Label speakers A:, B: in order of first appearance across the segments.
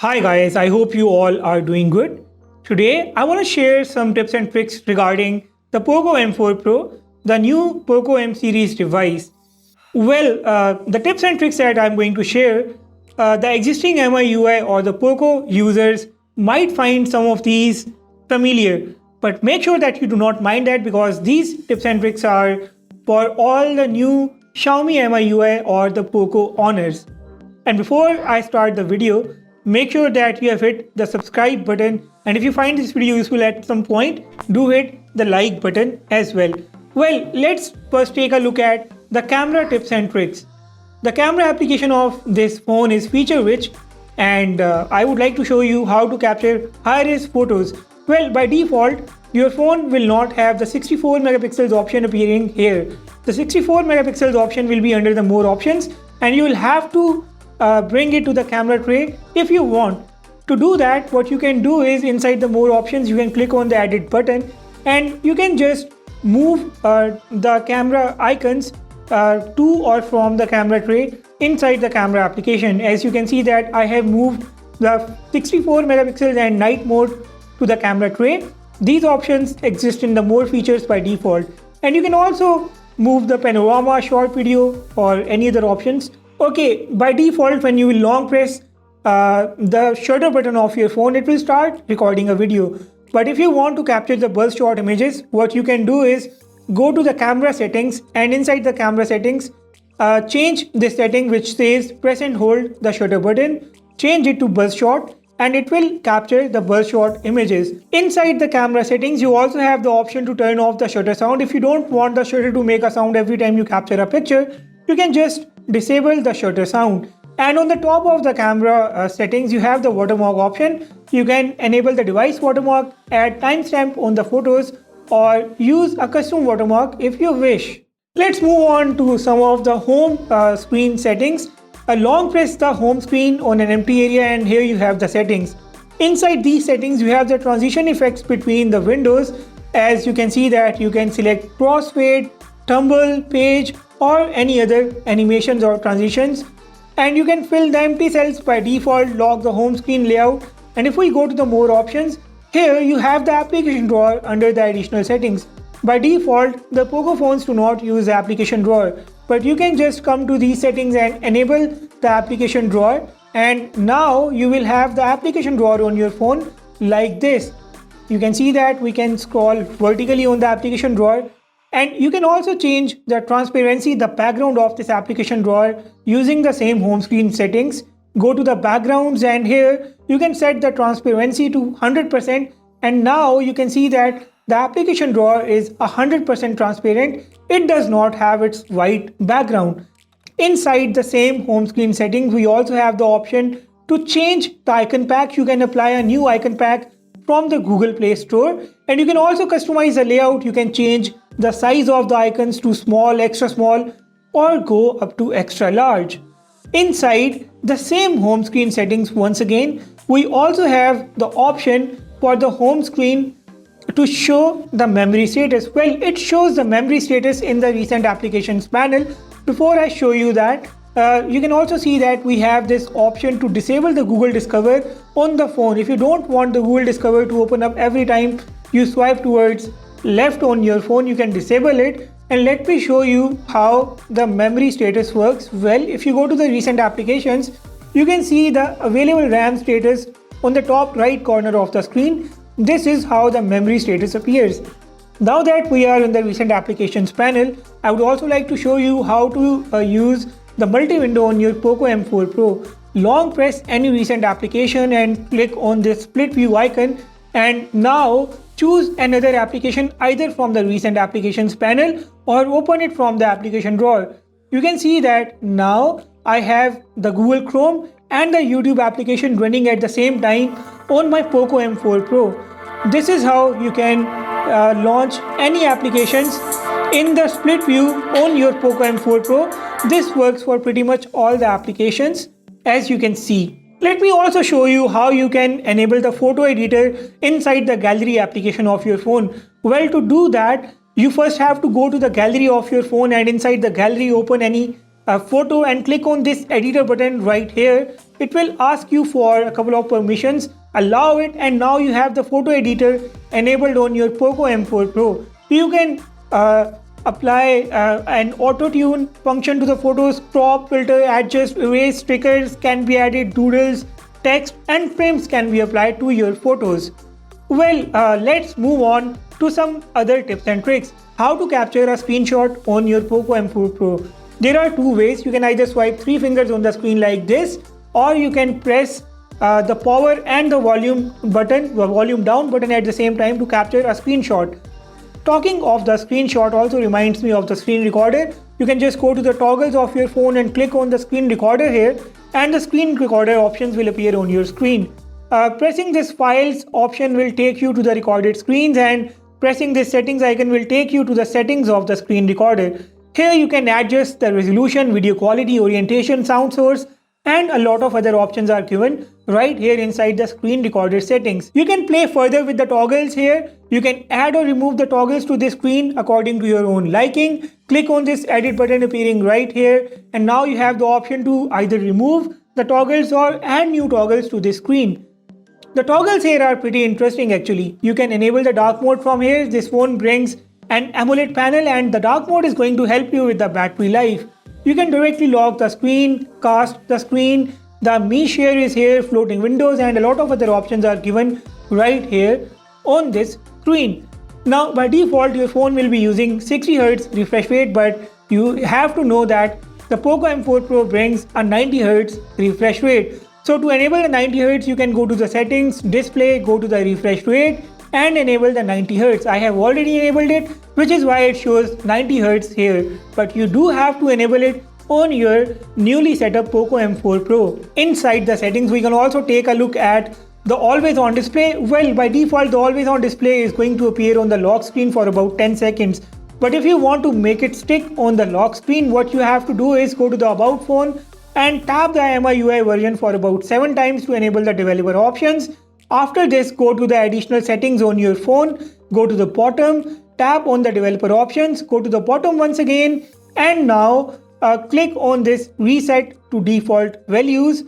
A: Hi guys, I hope you all are doing good. Today I want to share some tips and tricks regarding the Poco M4 Pro, the new Poco M series device. The tips and tricks that I'm going to share, the existing MIUI or the Poco users might find some of these familiar, but make sure that you do not mind that because these tips and tricks are for all the new Xiaomi MIUI or the Poco owners. And before I start the video, make sure that you have hit the subscribe button, and if you find this video useful at some point, do hit the like button as well. Let's first take a look at the camera tips and tricks. The camera application of this phone is feature rich, and I would like to show you how to capture high-res photos. By default, your phone will not have the 64 megapixels option appearing here. The 64 megapixels option will be under the more options, and you will have to bring it to the camera tray if you want. To do that, what you can do is inside the more options, you can click on the edit button and you can just move the camera icons to or from the camera tray inside the camera application. As you can see that I have moved the 64 megapixels and night mode to the camera tray. These options exist in the more features by default, and you can also move the panorama, short video or any other options. Okay, by default, when you will long press the shutter button of your phone, it will start recording a video. But if you want to capture the buzz shot images, what you can do is go to the camera settings, and inside the camera settings, change this setting which says press and hold the shutter button, change it to buzz shot, and it will capture the buzz shot images. Inside the camera settings, you also have the option to turn off the shutter sound. If you don't want the shutter to make a sound every time you capture a picture, you can just disable the shutter sound. And on the top of the camera settings, you have the watermark option. You can enable the device watermark, add timestamp on the photos, or use a custom watermark if you wish. Let's move on to some of the home screen settings. Long press the home screen on an empty area, and here you have the settings. Inside these settings, you have the transition effects between the windows. As you can see that you can select crossfade, tumble, page, or any other animations or transitions, and you can fill the empty cells by default, lock the home screen layout. And if we go to the more options, here you have the application drawer under the additional settings. By default, the Poco phones do not use the application drawer, but you can just come to these settings and enable the application drawer, and now you will have the application drawer on your phone like this. You can see that we can scroll vertically on the application drawer, and you can also change the transparency, the background of this application drawer using the same home screen settings. Go to the backgrounds, and here you can set the transparency to 100%, and now you can see that the application drawer is 100% transparent. It does not have its white background. Inside the same home screen settings, we also have the option to change the icon pack. You can apply a new icon pack from the Google Play Store, and you can also customize the layout. You can change the size of the icons to small, extra small, or go up to extra large. Inside the same home screen settings, once again, we also have the option for the home screen to show the memory status. It shows the memory status in the recent applications panel. Before I show you that, you can also see that we have this option to disable the Google Discover on the phone. If you don't want the Google Discover to open up every time you swipe towards left on your phone, you can disable it. And let me show you how the memory status works. If you go to the recent applications, you can see the available RAM status on the top right corner of the screen. This is how the memory status appears. Now that we are in the recent applications panel, I would also like to show you how to use the multi-window on your Poco M4 Pro. Long press any recent application and click on this split view icon, and now choose another application either from the recent applications panel or open it from the application drawer. You can see that now I have the Google Chrome and the YouTube application running at the same time on my Poco M4 Pro. This is how you can launch any applications in the split view on your Poco M4 Pro. This works for pretty much all the applications, as you can see. Let me also show you how you can enable the photo editor inside the gallery application of your phone. To do that, you first have to go to the gallery of your phone, and inside the gallery open any photo and click on this editor button right here. it will ask you for a couple of permissions, allow it, and now you have the photo editor enabled on your Poco M4 Pro. You can apply an auto tune function to the photos, crop, filter, adjust, erase, stickers can be added, doodles, text and frames can be applied to your photos. Well, let's move on to some other tips and tricks. How to capture a screenshot on your Poco M4 Pro. There are two ways. You can either swipe 3 fingers on the screen like this, or you can press the power and the volume button, the volume down button at the same time to capture a screenshot. Talking of the screenshot also reminds me of the screen recorder. You can just go to the toggles of your phone and click on the screen recorder here, and the screen recorder options will appear on your screen. Pressing this files option will take you to the recorded screens, and pressing this settings icon will take you to the settings of the screen recorder. Here you can adjust the resolution, video quality, orientation, sound source, and a lot of other options are given right here inside the screen recorder settings. You can play further with the toggles here. You can add or remove the toggles to this screen according to your own liking. Click on this edit button appearing right here, and now you have the option to either remove the toggles or add new toggles to this screen. The toggles here are pretty interesting actually. You can enable the dark mode from here. This phone brings an AMOLED panel, and the dark mode is going to help you with the battery life. You can directly lock the screen, cast the screen, the Me Share is here, floating windows, and a lot of other options are given right here on this screen. Now by default your phone will be using 60Hz refresh rate, but you have to know that the Poco M4 Pro brings a 90Hz refresh rate. So to enable the 90Hz you can go to the settings, display, go to the refresh rate and enable the 90Hz. I have already enabled it, which is why it shows 90Hz here, but you do have to enable it on your newly set up Poco M4 Pro. Inside the settings we can also take a look at the always on display. Well, by default the always on display is going to appear on the lock screen for about 10 seconds. But if you want to make it stick on the lock screen, what you have to do is go to the about phone and tap the MIUI version for about 7 times to enable the developer options. After this, go to the additional settings on your phone, go to the bottom, tap on the developer options, go to the bottom once again, and now click on this reset to default values,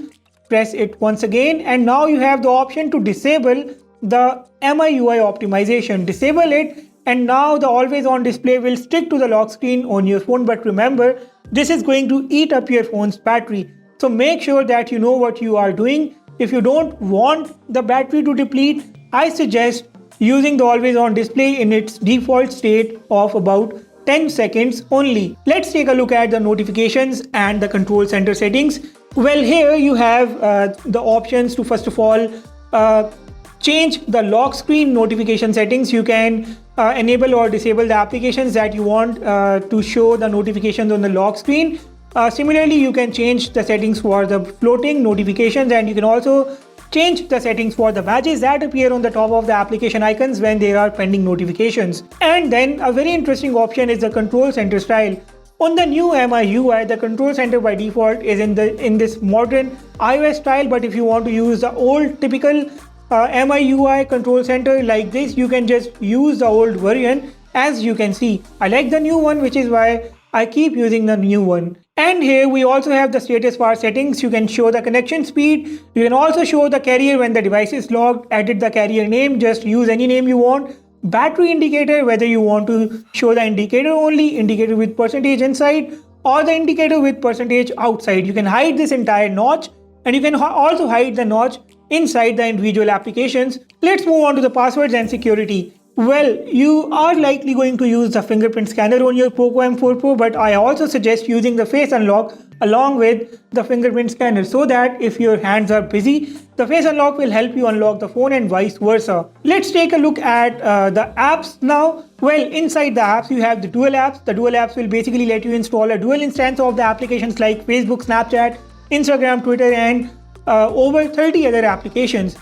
A: press it once again, and now you have the option to disable the MIUI optimization. Disable it, and now the always on display will stick to the lock screen on your phone, but remember this is going to eat up your phone's battery. So make sure that you know what you are doing. If you don't want the battery to deplete, I suggest using the always on display in its default state of about 10 seconds only. Let's take a look at the notifications and the control center settings. Well, here you have the options to first of all change the lock screen notification settings. You can enable or disable the applications that you want to show the notifications on the lock screen. Similarly, you can change the settings for the floating notifications, and you can also change the settings for the badges that appear on the top of the application icons when there are pending notifications. And then a very interesting option is the control center style. On the new MIUI, the control center by default is in this modern iOS style, but if you want to use the old typical MIUI control center like this, you can just use the old version. As you can see, I like the new one, which is why I keep using the new one. And here we also have the status bar settings. You can show the connection speed. You can also show the carrier when the device is locked. Edit the carrier name, just use any name you want. Battery indicator, whether you want to show the indicator only, indicator with percentage inside, or the indicator with percentage outside. You can hide this entire notch, and you can also hide the notch inside the individual applications. Let's move on to the passwords and security. Well, you are likely going to use the fingerprint scanner on your Poco M4 Pro, but I also suggest using the face unlock along with the fingerprint scanner, so that if your hands are busy, the face unlock will help you unlock the phone and vice versa. Let's take a look at the apps now. Well, inside the apps you have the dual apps. The dual apps will basically let you install a dual instance of the applications like Facebook, Snapchat, Instagram, Twitter, and over 30 other applications.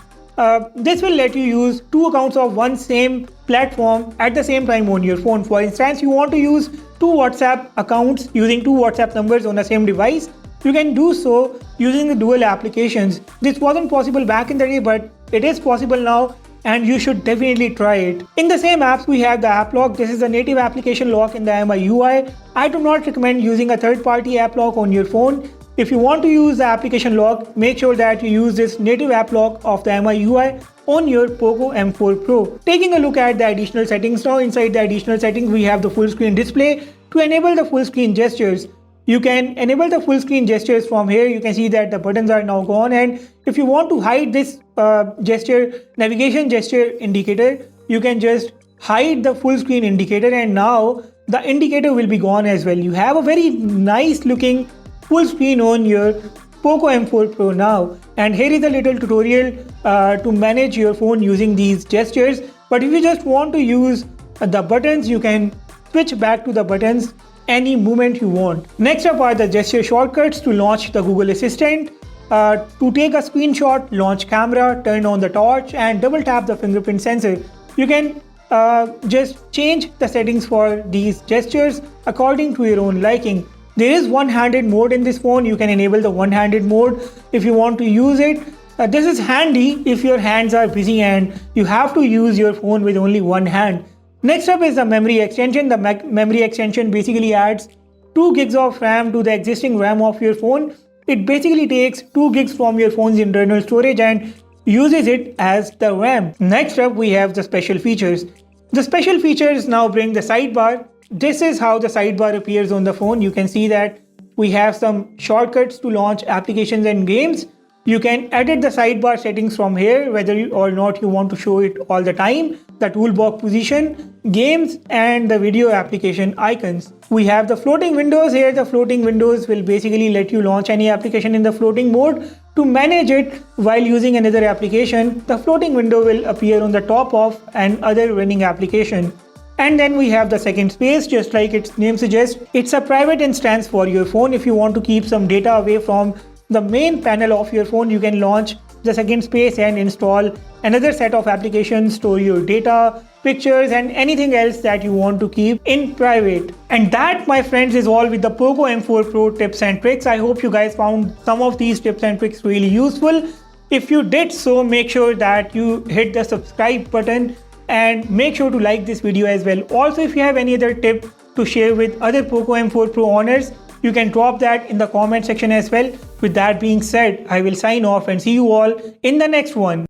A: This will let you use 2 accounts of one same platform at the same time on your phone. For instance, you want to use 2 WhatsApp accounts using 2 WhatsApp numbers on the same device. You can do so using the dual applications. This wasn't possible back in the day, but it is possible now, and you should definitely try it. In the same apps, we have the app lock. This is a native application lock in the MIUI. I do not recommend using a third-party app lock on your phone. If you want to use the application lock, make sure that you use this native app lock of the MI UI on your Poco M4 Pro. Taking a look at the additional settings now, inside the additional settings we have the full screen display. To enable the full screen gestures, you can enable the full screen gestures from here. You can see that the buttons are now gone, and if you want to hide this navigation gesture indicator, you can just hide the full screen indicator, and now the indicator will be gone as well. You have a very nice looking full screen on your Poco M4 Pro now. And here is a little tutorial to manage your phone using these gestures. But if you just want to use the buttons, you can switch back to the buttons any moment you want. Next up are the gesture shortcuts to launch the Google Assistant. To take a screenshot, launch camera, turn on the torch and double tap the fingerprint sensor. You can just change the settings for these gestures according to your own liking. There is one-handed mode in this phone. You can enable the one-handed mode if you want to use it. This is handy if your hands are busy and you have to use your phone with only one hand. Next up is the memory extension. The memory extension basically adds 2 gigs of RAM to the existing RAM of your phone. It basically takes 2 gigs from your phone's internal storage and uses it as the RAM. Next up we have the special features. The special features now bring the sidebar. This is how the sidebar appears on the phone. You can see that we have some shortcuts to launch applications and games. You can edit the sidebar settings from here, whether or not you want to show it all the time, the toolbox position, games and the video application icons. We have the floating windows here. The floating windows will basically let you launch any application in the floating mode. To manage it while using another application, the floating window will appear on the top of another running application. And then we have the second space, just like its name suggests. It's a private instance for your phone. If you want to keep some data away from the main panel of your phone, you can launch the second space and install another set of applications, store your data, pictures and anything else that you want to keep in private. And that, my friends, is all with the Poco M4 Pro tips and tricks. I hope you guys found some of these tips and tricks really useful. If you did so, make sure that you hit the subscribe button and make sure to like this video as well. Also, if you have any other tip to share with other Poco M4 Pro owners, you can drop that in the comment section as well. With that being said, I will sign off and see you all in the next one.